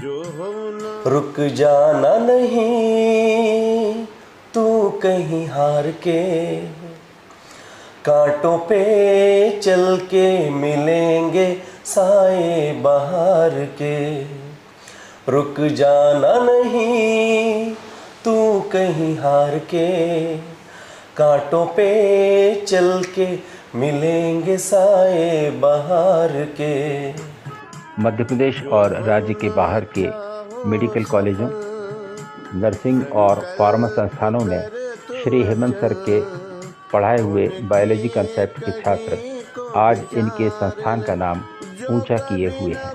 रुक जाना नहीं तू कहीं हार के, कांटों पे चल के मिलेंगे साए बहार के। रुक जाना नहीं तू कहीं हार के, कांटों पे चल के मिलेंगे साए बहार के। मध्य प्रदेश और राज्य के बाहर के मेडिकल कॉलेजों, नर्सिंग और फार्मा संस्थानों ने श्री हेमंत सर के पढ़ाए हुए बायोलॉजी कंसेप्ट के छात्र आज इनके संस्थान का नाम ऊंचा किए हुए हैं।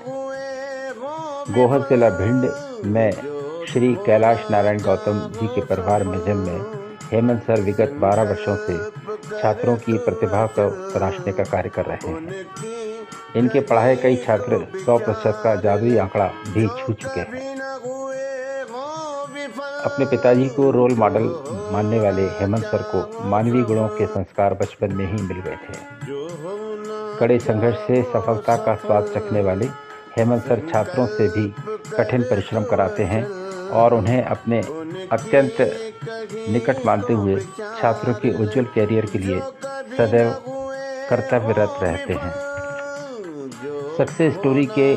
गोहद जिला भिंड में श्री कैलाश नारायण गौतम जी के परिवार में जन्मे हेमंत सर विगत 12 वर्षों से छात्रों की प्रतिभा को तराशने का कार्य कर रहे हैं। इनके पढ़ाए कई छात्र 100% का जादुई आंकड़ा भी छू चुके हैं। अपने पिताजी को रोल मॉडल मानने वाले हेमंत सर को मानवीय गुणों के संस्कार बचपन में ही मिल गए थे। कड़े संघर्ष से सफलता का स्वाद चखने वाले हेमंत सर छात्रों से भी कठिन परिश्रम कराते हैं और उन्हें अपने अत्यंत निकट मानते हुए छात्रों के उज्जवल कैरियर के लिए सदैव कर्तव्यरत रहते हैं। सक्सेस स्टोरी के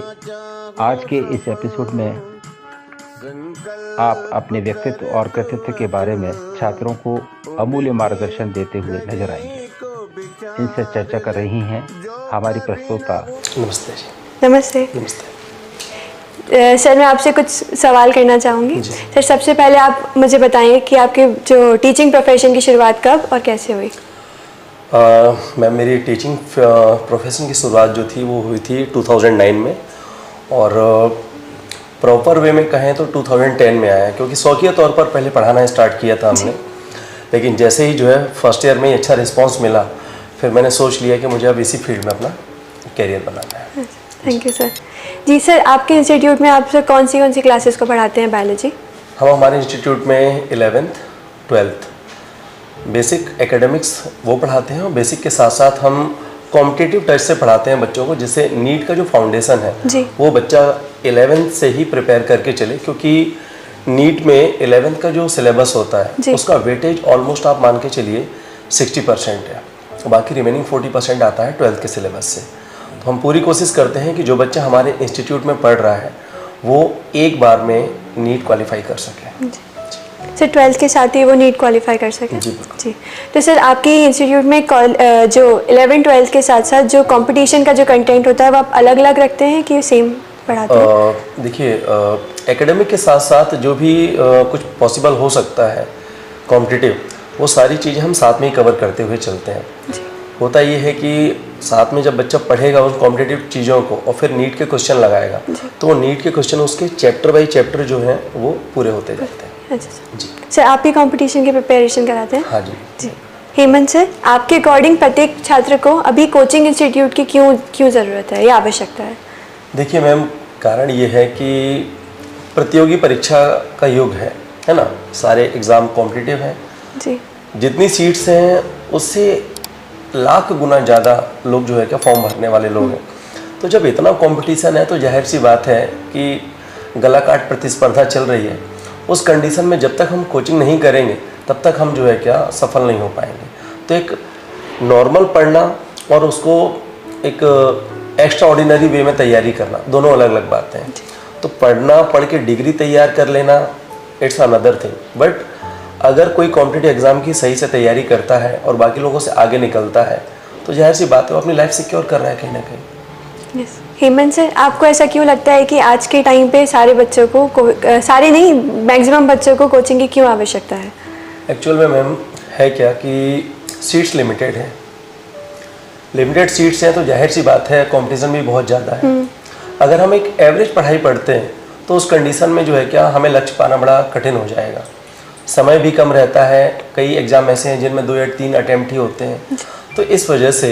आज के इस एपिसोड में आप अपने व्यक्तित्व और कृतित्व के बारे में छात्रों को अमूल्य मार्गदर्शन देते हुए नजर आएंगे। इनसे चर्चा कर रही हैं हमारी प्रस्तोता। नमस्ते जी। नमस्ते। नमस्ते सर, मैं आपसे कुछ सवाल करना चाहूँगी। सर, सबसे पहले आप मुझे बताएं कि आपके जो टीचिंग प्रोफेशन की शुरुआत कब और कैसे हुई? मैम, मेरी टीचिंग प्रोफेशन की शुरुआत जो थी वो हुई थी 2009 में, और प्रॉपर वे में कहें तो 2010 में आया, क्योंकि शौकिया तौर पर पहले पढ़ाना स्टार्ट किया था हमने। लेकिन जैसे ही जो है फर्स्ट ईयर में ही अच्छा रिस्पांस मिला, फिर मैंने सोच लिया कि मुझे अब इसी फील्ड में अपना करियर बनाना है। Thank you sir. जी सर, आपके इंस्टीट्यूट में आप सर कौन सी क्लासेस को पढ़ाते हैं बायोलॉजी? हम हमारे इंस्टीट्यूट में 11th 12th बेसिक एकेडमिक्स वो पढ़ाते हैं, और बेसिक के साथ साथ हम कॉम्पिटिटिव टच से पढ़ाते हैं बच्चों को, जिससे नीट का जो फाउंडेशन है वो बच्चा 11th से ही प्रिपेयर करके चले, क्योंकि नीट में 11th का जो सिलेबस होता है उसका वेटेज ऑलमोस्ट आप मान के चलिए 60% है, बाकी रिमेनिंग 40% आता है 12th के सिलेबस से। तो हम पूरी कोशिश करते हैं कि जो बच्चा हमारे इंस्टीट्यूट में पढ़ रहा है वो एक बार में नीट क्वालिफाई कर सके। सर, 12th के साथ ही वो नीट क्वालिफाई कर सके? जी। तो सर, आपके इंस्टीट्यूट में जो 11 12 के साथ साथ जो कंपटीशन का जो कंटेंट होता है वो आप अलग अलग रखते हैं कि सेम पढ़ाते हैं? देखिए, एकेडमिक के साथ साथ जो भी कुछ पॉसिबल हो सकता है कॉम्पिटिटिव, वो सारी चीज़ें हम साथ में ही कवर करते हुए चलते हैं। होता ये है कि साथ में जब बच्चा पढ़ेगा उस कॉम्पिटिटिव चीज़ों को और फिर नीट के क्वेश्चन लगाएगा, तो वो नीट के क्वेश्चन उसके चैप्टर बाई चैप्टर जो हैं वो पूरे होते जाते हैं। अच्छा जी। सर, आप ही कंपटीशन की प्रिपरेशन कराते हैं? हाँ जी। जी। हेमंत सर, आपके अकॉर्डिंग प्रत्येक छात्र को अभी कोचिंग इंस्टीट्यूट की क्यों ज़रूरत है या आवश्यकता है? देखिए मैम, कारण ये है कि प्रतियोगी परीक्षा का युग है ना, सारे एग्ज़ाम कॉम्पिटिटिव हैं जी। जितनी सीट्स हैं उससे लाख गुना ज़्यादा लोग जो है क्या फॉर्म भरने वाले लोग हैं। तो जब इतना कंपटीशन है तो जाहिर सी बात है कि गला काट प्रतिस्पर्धा चल रही है। उस कंडीशन में जब तक हम कोचिंग नहीं करेंगे तब तक हम जो है क्या सफल नहीं हो पाएंगे। तो एक नॉर्मल पढ़ना और उसको एक एक्स्ट्रा ऑर्डिनरी वे में तैयारी करना, दोनों अलग अलग बातें हैं। तो पढ़ के डिग्री तैयार कर लेना इट्स अनदर थिंग, बट अगर कोई कॉम्पिटिटिव एग्ज़ाम की सही से तैयारी करता है और बाकी लोगों से आगे निकलता है तो जाहिर सी बात है वो अपनी लाइफ सिक्योर कर रहा है कहीं ना कहीं। यस। हेमंत सर, आपको ऐसा क्यों लगता है कि आज के टाइम पे सारे बच्चों को सारे नहीं, मैक्सिमम बच्चों को कोचिंग की क्यों आवश्यकता है? एक्चुअल में मैम है क्या कि सीट्स लिमिटेड है, लिमिटेड सीट्स हैं तो जाहिर सी बात है कंपटीशन भी बहुत ज़्यादा है। अगर हम एक एवरेज पढ़ाई पढ़ते हैं तो उस कंडीशन में जो है क्या हमें लक्ष्य पाना बड़ा कठिन हो जाएगा। समय भी कम रहता है, कई एग्ज़ाम ऐसे हैं जिनमें 2 या 3 अटैम्प्ट ही होते हैं। तो इस वजह से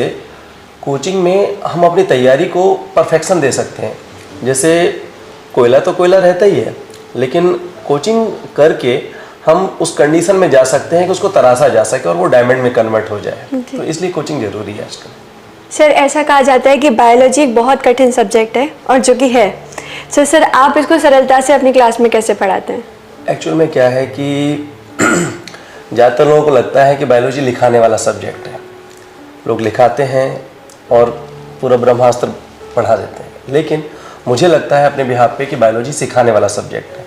कोचिंग में हम अपनी तैयारी को परफेक्शन दे सकते हैं। जैसे कोयला तो कोयला रहता ही है, लेकिन कोचिंग करके हम उस कंडीशन में जा सकते हैं कि उसको तराशा जा सके और वो डायमंड में कन्वर्ट हो जाए। तो इसलिए कोचिंग ज़रूरी है आजकल। सर, ऐसा कहा जाता है कि बायोलॉजी एक बहुत कठिन सब्जेक्ट है और जो कि है, सर आप इसको सरलता से अपनी क्लास में कैसे पढ़ाते हैं? एक्चुअल में क्या है कि ज़्यादातर लोगों को लगता है कि बायोलॉजी लिखाने वाला सब्जेक्ट है, लोग लिखाते हैं और पूरा ब्रह्मास्त्र पढ़ा देते हैं, लेकिन मुझे लगता है अपने बिहाफ पे कि बायोलॉजी सिखाने वाला सब्जेक्ट है।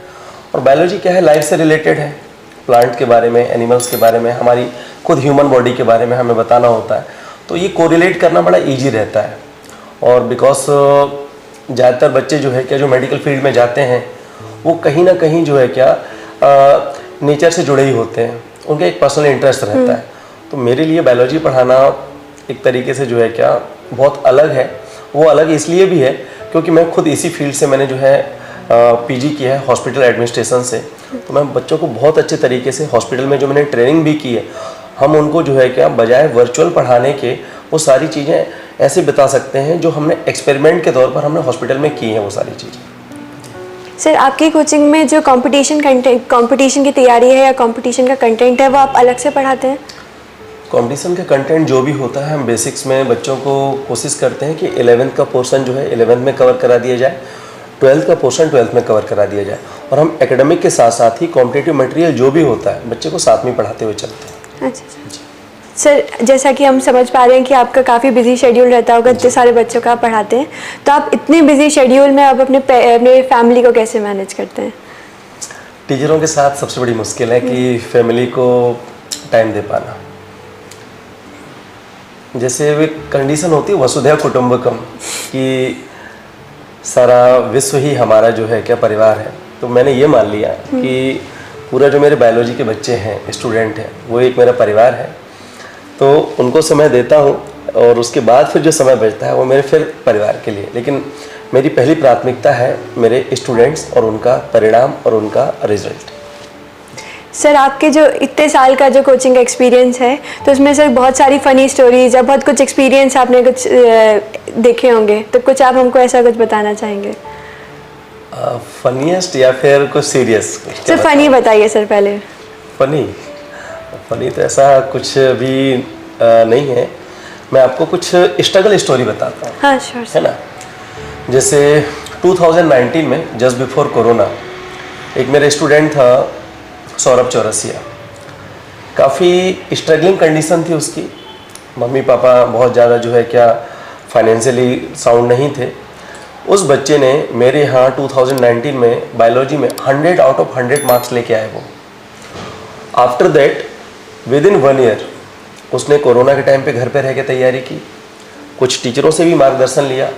और बायोलॉजी क्या है, लाइफ से रिलेटेड है, प्लांट के बारे में, एनिमल्स के बारे में, हमारी खुद ह्यूमन बॉडी के बारे में हमें बताना होता है, तो ये कोरिलेट करना बड़ा ईजी रहता है। और बिकॉज ज़्यादातर बच्चे जो है क्या, जो मेडिकल फील्ड में जाते हैं, वो कहीं ना कहीं जो है क्या नेचर से जुड़े ही होते हैं, उनका एक पर्सनल इंटरेस्ट रहता है। तो मेरे लिए बायोलॉजी पढ़ाना एक तरीके से जो है क्या बहुत अलग है। वो अलग इसलिए भी है क्योंकि मैं खुद इसी फील्ड से मैंने जो है पीजी किया है हॉस्पिटल एडमिनिस्ट्रेशन से। तो मैं बच्चों को बहुत अच्छे तरीके से हॉस्पिटल में जो मैंने ट्रेनिंग भी की है, हम उनको जो है क्या बजाय वर्चुअल पढ़ाने के वो सारी चीज़ें ऐसे बता सकते हैं जो हमने एक्सपेरिमेंट के तौर पर हमने हॉस्पिटल में की हैं वो सारी चीज़ें। सर आपकी कोचिंग में जो कंपटीशन की तैयारी है या कंपटीशन का कंटेंट है वो आप अलग से पढ़ाते हैं? कंपटीशन का कंटेंट जो भी होता है हम बेसिक्स में बच्चों को कोशिश करते हैं कि 11th का पोर्शन जो है 11th में कवर करा दिया जाए, 12th का पोर्शन 12th में कवर करा दिया जाए, और हम एकेडमिक के साथ साथ ही कॉम्पिटिटिव मटेरियल जो भी होता है बच्चे को साथ में पढ़ाते हुए चलते हैं। अच्छा सर, जैसा कि हम समझ पा रहे हैं कि आपका काफ़ी बिजी शेड्यूल रहता होगा, इतने सारे बच्चों का आप पढ़ाते हैं, तो आप इतने बिजी शेड्यूल में आप अपने फैमिली को कैसे मैनेज करते हैं? टीचरों के साथ सबसे बड़ी मुश्किल है कि फैमिली को टाइम दे पाना। जैसे वे कंडीशन होती है वसुधैव कुटुंबकम कि सारा विश्व ही हमारा जो है क्या परिवार है, तो मैंने ये मान लिया कि पूरा जो मेरे बायोलॉजी के बच्चे हैं, स्टूडेंट हैं, वो एक मेरा परिवार है। तो उनको समय देता हूँ और उसके बाद फिर जो समय बचता है वो मेरे फिर परिवार के लिए, लेकिन मेरी पहली प्राथमिकता है मेरे स्टूडेंट्स और उनका परिणाम और उनका रिजल्ट। सर आपके जो इतने साल का जो कोचिंग एक्सपीरियंस है, तो उसमें सर बहुत सारी फ़नी स्टोरीज या बहुत कुछ एक्सपीरियंस आपने कुछ देखे होंगे, तो कुछ आप हमको ऐसा कुछ बताना चाहेंगे? फनीएस्ट या फिर कुछ सीरियस? सर फ़नी बताइए सर पहले। फनी तो ऐसा कुछ भी नहीं है, मैं आपको कुछ स्ट्रगल स्टोरी बताता हूँ। हाँ श्योर है ना। जैसे 2019 में जस्ट बिफोर कोरोना एक मेरा स्टूडेंट था सौरभ चौरसिया, काफ़ी स्ट्रगलिंग कंडीशन थी उसकी, मम्मी पापा बहुत ज़्यादा जो है क्या फाइनेंशियली साउंड नहीं थे। उस बच्चे ने मेरे यहाँ 2019 में बायोलॉजी में 100 आउट ऑफ 100 मार्क्स लेके आए वो। After that with in 1 year उसने कोरोना के टाइम पे घर पे रह के तैयारी की, कुछ टीचरों से भी मार्गदर्शन लिया।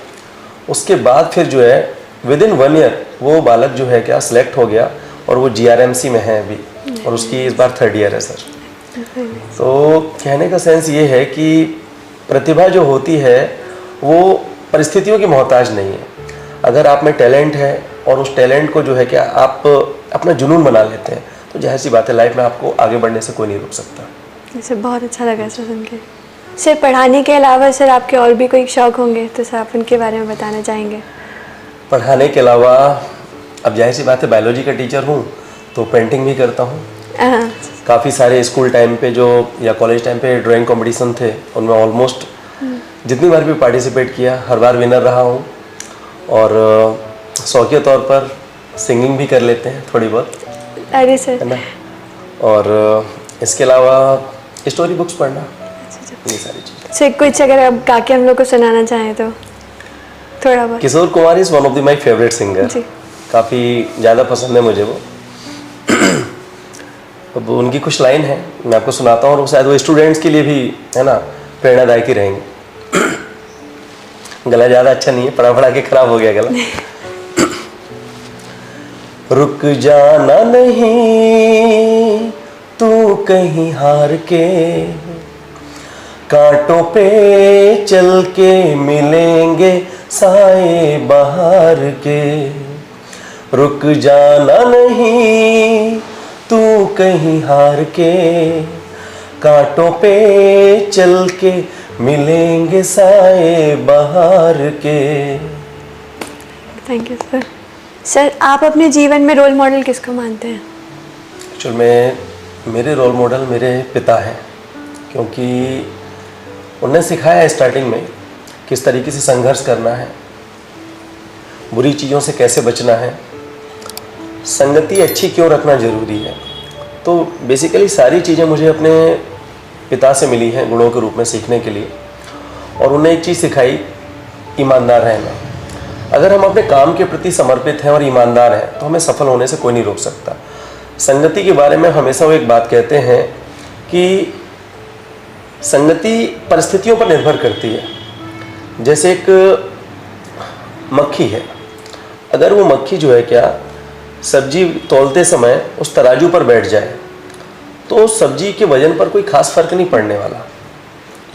उसके बाद फिर जो है विद इन 1 ईयर वो बालक जो है क्या सिलेक्ट हो गया और वो GRMC में है अभी, और उसकी इस बार 3rd ईयर है सर। तो कहने का सेंस ये है कि प्रतिभा जो होती है वो परिस्थितियों की मोहताज नहीं है। अगर आप में टैलेंट है और उस टैलेंट को जो है क्या आप अपना जुनून बना लेते हैं, तो जाहिर सी बात है लाइफ में आपको आगे बढ़ने से कोई नहीं रोक सकता। सर बहुत अच्छा लगा सर सुन के। सर पढ़ाने के अलावा सर आपके और भी कोई शौक होंगे, तो सर आप उनके बारे में बताना चाहेंगे? पढ़ाने के अलावा अब जाहिर सी बात है बायोलॉजी का टीचर हूँ तो पेंटिंग भी करता हूँ। काफ़ी सारे स्कूल टाइम पे जो या कॉलेज टाइम पे ड्राइंग कंपटीशन थे उनमें ऑलमोस्ट जितनी बार भी पार्टिसिपेट किया हर बार विनर रहा हूँ। और शौकिया तौर पर सिंगिंग भी कर लेते हैं थोड़ी बहुत। अरे सर, है ना। और इसके अलावा स्टोरी बुक्स पढ़ना, ये सारी चीज़ें। सर कुछ अगर आप गा के हम लोग को सुनाना चाहें तो थोड़ा बहुत। Kishore Kumar is one of the my favourite singer, जी। काफ़ी ज़्यादा पसंद है मुझे वो। अब उनकी कुछ लाइन है मैं आपको सुनाता हूँ और शायद वो स्टूडेंट्स के लिए भी है ना प्रेरणादायक ही रहेंगे। गला ज़्यादा अच्छा नहीं है, पढ़ा पढ़ा के खराब हो गया गला। रुक जाना नहीं तू कहीं हार के, कांटों पे चल के मिलेंगे साए बहार के। रुक जाना नहीं तू कहीं हार के, कांटों पे चल के मिलेंगे साए बहार के। Thank you sir. सर आप अपने जीवन में रोल मॉडल किसको मानते हैं? एक्चुअल में मेरे रोल मॉडल मेरे पिता हैं, क्योंकि उन्होंने सिखाया है स्टार्टिंग में किस तरीके से संघर्ष करना है। बुरी चीज़ों से कैसे बचना है, संगति अच्छी क्यों रखना ज़रूरी है। तो बेसिकली सारी चीज़ें मुझे अपने पिता से मिली हैं गुणों के रूप में सीखने के लिए, और उन्हें एक चीज़ सिखाई, ईमानदार रहना। अगर हम अपने काम के प्रति समर्पित हैं और ईमानदार हैं तो हमें सफल होने से कोई नहीं रोक सकता। संगति के बारे में हमेशा वो एक बात कहते हैं कि संगति परिस्थितियों पर निर्भर करती है। जैसे एक मक्खी है, अगर वो मक्खी जो है क्या सब्जी तौलते समय उस तराजू पर बैठ जाए तो सब्जी के वजन पर कोई खास फर्क नहीं पड़ने वाला,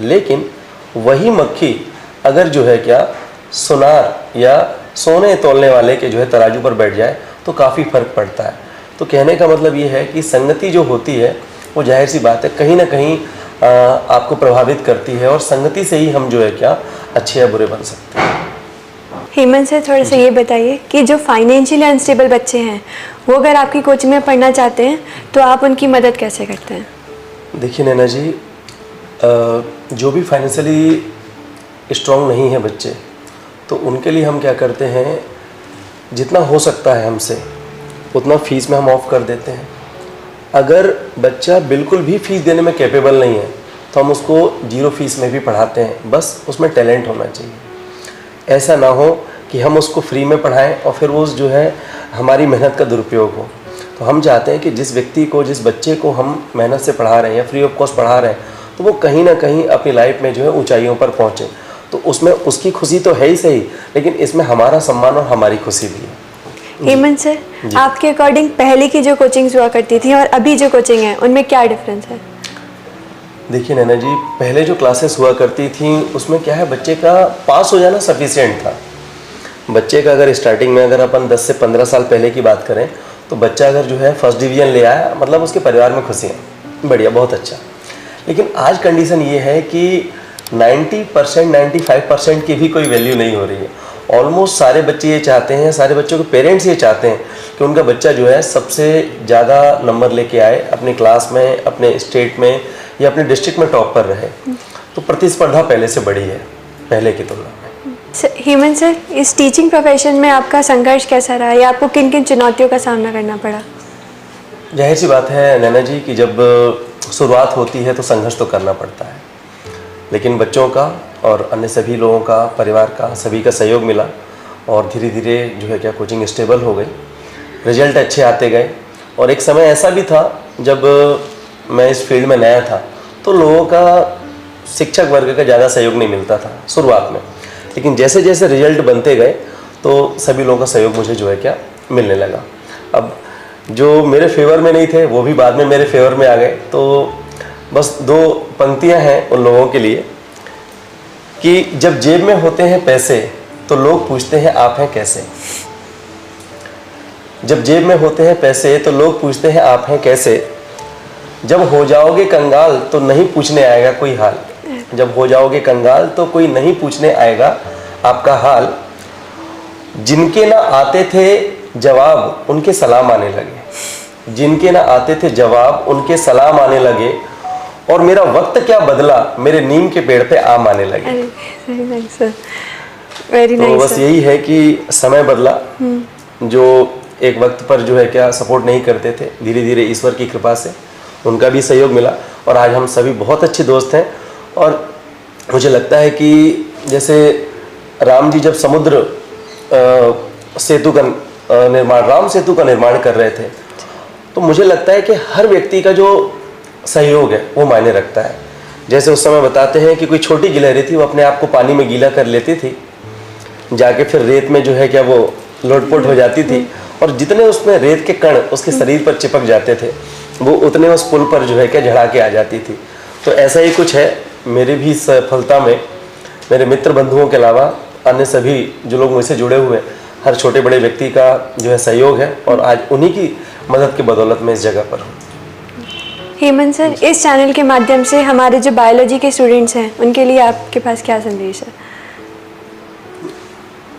लेकिन वही मक्खी अगर जो है क्या सुनार या सोने तौलने वाले के जो है तराजू पर बैठ जाए तो काफ़ी फर्क पड़ता है। तो कहने का मतलब ये है कि संगति जो होती है वो जाहिर सी बात है कहीं ना कहीं आपको प्रभावित करती है, और संगति से ही हम जो है क्या अच्छे या बुरे बन सकते हैं। हेमंत सर, थोड़ा सा ये बताइए कि जो फाइनेंशियली अनस्टेबल बच्चे हैं वो अगर आपकी कोचिंग में पढ़ना चाहते हैं तो आप उनकी मदद कैसे करते हैं? देखिए नैना जी, जो भी फाइनेंशियली स्ट्रांग नहीं है बच्चे, तो उनके लिए हम क्या करते हैं, जितना हो सकता है हमसे उतना फ़ीस में हम ऑफ कर देते हैं। अगर बच्चा बिल्कुल भी फ़ीस देने में कैपेबल नहीं है तो हम उसको 0 फीस में भी पढ़ाते हैं, बस उसमें टैलेंट होना चाहिए। ऐसा ना हो कि हम उसको फ्री में पढ़ाएं और फिर वो जो है हमारी मेहनत का दुरुपयोग हो। तो हम चाहते हैं कि जिस व्यक्ति को, जिस बच्चे को हम मेहनत से पढ़ा रहे हैं या फ्री ऑफ कॉस्ट पढ़ा रहे हैं, तो वो कहीं ना कहीं अपनी लाइफ में जो है ऊंचाइयों पर पहुँचे। तो उसमें उसकी खुशी तो है ही सही, लेकिन इसमें हमारा सम्मान और हमारी खुशी भी है। हेमंत सर, आपके अकॉर्डिंग पहले की जो कोचिंग्स हुआ करती थी और अभी जो कोचिंग है उनमें क्या डिफरेंस है? देखिए नैना जी, पहले जो क्लासेस हुआ करती थी उसमें क्या है, बच्चे का पास हो जाना सफिशिएंट था। बच्चे का अगर स्टार्टिंग में अगर अपन 10 से 15 साल पहले की बात करें तो बच्चा अगर जो है फर्स्ट डिवीज़न ले आया, मतलब उसके परिवार में खुशियाँ, बढ़िया, बहुत अच्छा। लेकिन आज कंडीशन ये है कि 90%, 95% की भी कोई वैल्यू नहीं हो रही है। ऑलमोस्ट सारे बच्चे ये चाहते हैं, सारे बच्चों के पेरेंट्स ये चाहते हैं कि उनका बच्चा जो है सबसे ज़्यादा नंबर लेके आए अपनी क्लास में, अपने स्टेट में या अपने डिस्ट्रिक्ट में टॉप पर रहे। तो प्रतिस्पर्धा पहले से बढ़ी है, पहले की तुलना में। हेमंत सर, इस टीचिंग प्रोफेशन में आपका संघर्ष कैसा रहा या आपको किन किन चुनौतियों का सामना करना पड़ा? जाहिर सी बात है नैना जी कि जब शुरुआत होती है तो संघर्ष तो करना पड़ता है, लेकिन बच्चों का और अन्य सभी लोगों का, परिवार का, सभी का सहयोग मिला और धीरे धीरे जो है क्या कोचिंग स्टेबल हो गई, रिजल्ट अच्छे आते गए। और एक समय ऐसा भी था जब मैं इस फील्ड में नया था तो लोगों का, शिक्षक वर्ग का ज़्यादा सहयोग नहीं मिलता था शुरुआत में, लेकिन जैसे जैसे रिजल्ट बनते गए तो सभी लोगों का सहयोग मुझे जो है क्या मिलने लगा। अब जो मेरे फेवर में नहीं थे वो भी बाद में मेरे फेवर में आ गए। तो बस 2 पंक्तियां हैं उन लोगों के लिए कि जब जेब में होते हैं पैसे तो लोग पूछते हैं आप हैं कैसे। जब जेब में होते हैं पैसे तो लोग पूछते हैं आप हैं कैसे। जब हो जाओगे कंगाल तो नहीं पूछने आएगा कोई हाल। जब हो जाओगे कंगाल तो कोई नहीं पूछने आएगा आपका हाल। जिनके ना आते थे जवाब उनके सलाम आने लगे। जिनके ना आते थे जवाब उनके सलाम आने लगे। और मेरा वक्त क्या बदला, मेरे नीम के पेड़ पे आम आने लगे। तो बस यही है कि समय बदला। जो एक वक्त पर जो है क्या सपोर्ट नहीं करते थे, धीरे धीरे ईश्वर की कृपा से उनका भी सहयोग मिला और आज हम सभी बहुत अच्छे दोस्त हैं। और मुझे लगता है कि जैसे राम जी जब समुद्र सेतु का निर्माण, राम सेतु का निर्माण कर रहे थे, तो मुझे लगता है कि हर व्यक्ति का जो सहयोग है वो मायने रखता है। जैसे उस समय बताते हैं कि कोई छोटी गिलहरी थी, वो अपने आप को पानी में गीला कर लेती थी, जाके फिर रेत में जो है क्या वो लोटपोट हो जाती थी, और जितने उसमें रेत के कण उसके शरीर पर चिपक जाते थे वो उतने उस पुल पर जो है क्या झड़ा के आ जाती थी। तो ऐसा ही कुछ है मेरी भी सफलता में। मेरे मित्र बंधुओं के अलावा अन्य सभी जो लोग मुझसे जुड़े हुए हैं, हर छोटे बड़े व्यक्ति का जो है सहयोग है और आज उन्हीं की मदद की बदौलत मैं इस जगह पर हूँ। हेमंत सर, इस चैनल के माध्यम से हमारे जो बायोलॉजी के स्टूडेंट्स हैं उनके लिए आपके पास क्या संदेश है?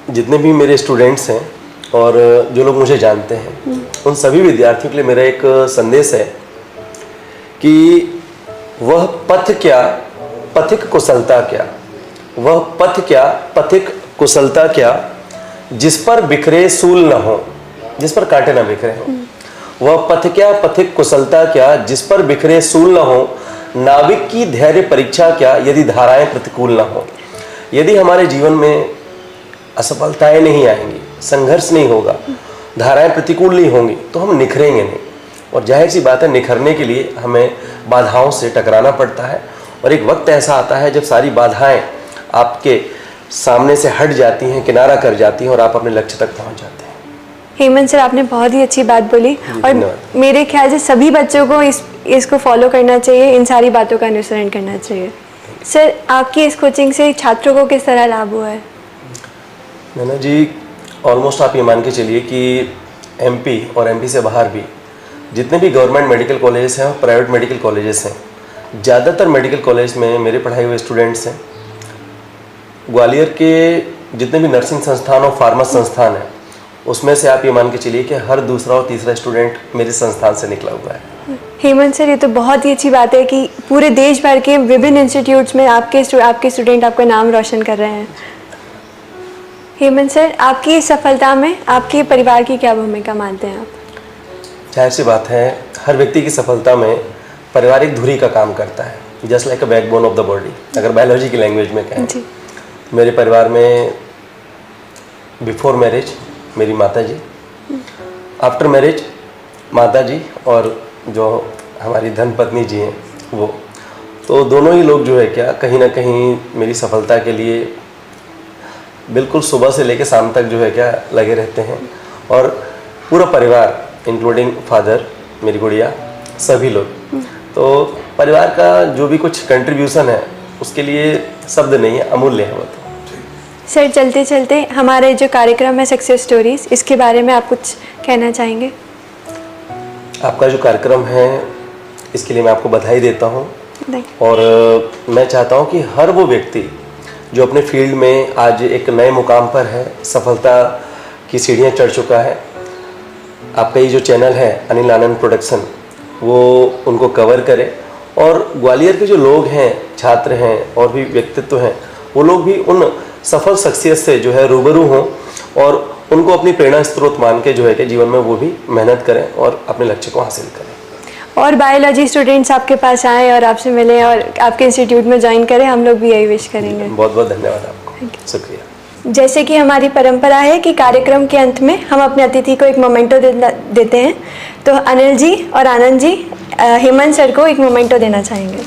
जितने भी मेरे स्टूडेंट्स हैं और जो लोग मुझे जानते हैं, उन सभी विद्यार्थियों के लिए मेरा एक संदेश है कि वह पथ क्या पथिक कुशलता क्या, वह पथ क्या पथिक कुशलता क्या, जिस पर बिखरे सूल न हो, जिस पर कांटे न बिखरे हो। वह पथ क्या पथिक कुशलता क्या, जिस पर बिखरे सूल न हो। नाविक की धैर्य परीक्षा क्या, यदि धाराएं प्रतिकूल न हो। यदि हमारे जीवन में असफलताएं नहीं आएंगी, संघर्ष नहीं होगा, धाराएं प्रतिकूल नहीं होंगी, तो हम निखरेंगे नहीं। और जाहिर सी बात है, निखरने के लिए हमें बाधाओं से टकराना पड़ता है। और एक वक्त ऐसा आता है जब सारी बाधाएं आपके सामने से हट जाती हैं, किनारा कर जाती हैं और आप अपने लक्ष्य तक पहुंच जाते हैं। हेमंत सर, आपने बहुत ही अच्छी बात बोली और मेरे ख्याल से सभी बच्चों को इसको फॉलो करना चाहिए, इन सारी बातों का अनुसरण करना चाहिए। सर, आपकी इस कोचिंग से छात्रों को किस तरह लाभ हुआ है? नैना जी, ऑलमोस्ट आप ये मान के चलिए कि एमपी और एमपी से बाहर भी जितने भी गवर्नमेंट मेडिकल कॉलेजेस हैं और प्राइवेट मेडिकल कॉलेजेस हैं, ज़्यादातर मेडिकल कॉलेज में मेरे पढ़ाए हुए स्टूडेंट्स हैं। ग्वालियर के जितने भी नर्सिंग संस्थान और फार्मा संस्थान हैं, उसमें से आप ये मान के चलिए कि हर दूसरा और तीसरा स्टूडेंट मेरे संस्थान से निकला हुआ है। हेमंत सर, ये तो बहुत ही अच्छी बात है कि पूरे देश भर के विभिन्न इंस्टीट्यूट्स में आपके स्टूडेंट आपका नाम रोशन कर रहे हैं। हेमंत सर, आपकी इस सफलता में आपके परिवार की क्या भूमिका मानते हैं आप? जाहिर सी बात है, हर व्यक्ति की सफलता में परिवार एक धुरी का काम करता है, just like a backbone of the body, अगर बायोलॉजी की लैंग्वेज में कहें। मेरे परिवार में बिफोर मैरिज मेरी माता जी, आफ्टर मैरिज माता जी और जो हमारी धर्मपत्नी जी हैं वो, तो दोनों ही लोग जो है क्या कहीं ना कहीं मेरी सफलता के लिए बिल्कुल सुबह से लेकर शाम तक जो है क्या लगे रहते हैं। और पूरा परिवार इंक्लूडिंग फादर, मेरी गुड़िया, सभी लोग, तो परिवार का जो भी कुछ कंट्रीब्यूशन है उसके लिए शब्द नहीं है, अमूल्य है वो तो। सर, चलते चलते हमारे जो कार्यक्रम है सक्सेस स्टोरीज, इसके बारे में आप कुछ कहना चाहेंगे? आपका जो कार्यक्रम है इसके लिए मैं आपको बधाई देता हूँ और मैं चाहता हूँ कि हर वो व्यक्ति जो अपने फील्ड में आज एक नए मुकाम पर है, सफलता की सीढ़ियाँ चढ़ चुका है, आपका ये जो चैनल है अनिल आनंद प्रोडक्शन, वो उनको कवर करे और ग्वालियर के जो लोग हैं, छात्र हैं और भी व्यक्तित्व हैं, वो लोग भी उन सफल शख्सियत से जो है रूबरू हों और उनको अपनी प्रेरणा स्रोत मान के जो है कि जीवन में वो भी मेहनत करें और अपने लक्ष्य को हासिल करें। और बायोलॉजी स्टूडेंट्स आपके पास आएँ और आपसे मिलें और आपके इंस्टीट्यूट में ज्वाइन करें, हम लोग भी यही विश करेंगे। बहुत बहुत धन्यवाद आपको, शुक्रिया। जैसे कि हमारी परंपरा है कि कार्यक्रम के अंत में हम अपने अतिथि को एक मोमेंटो देते हैं, तो अनिल जी और आनंद जी हेमंत सर को एक मोमेंटो देना चाहेंगे।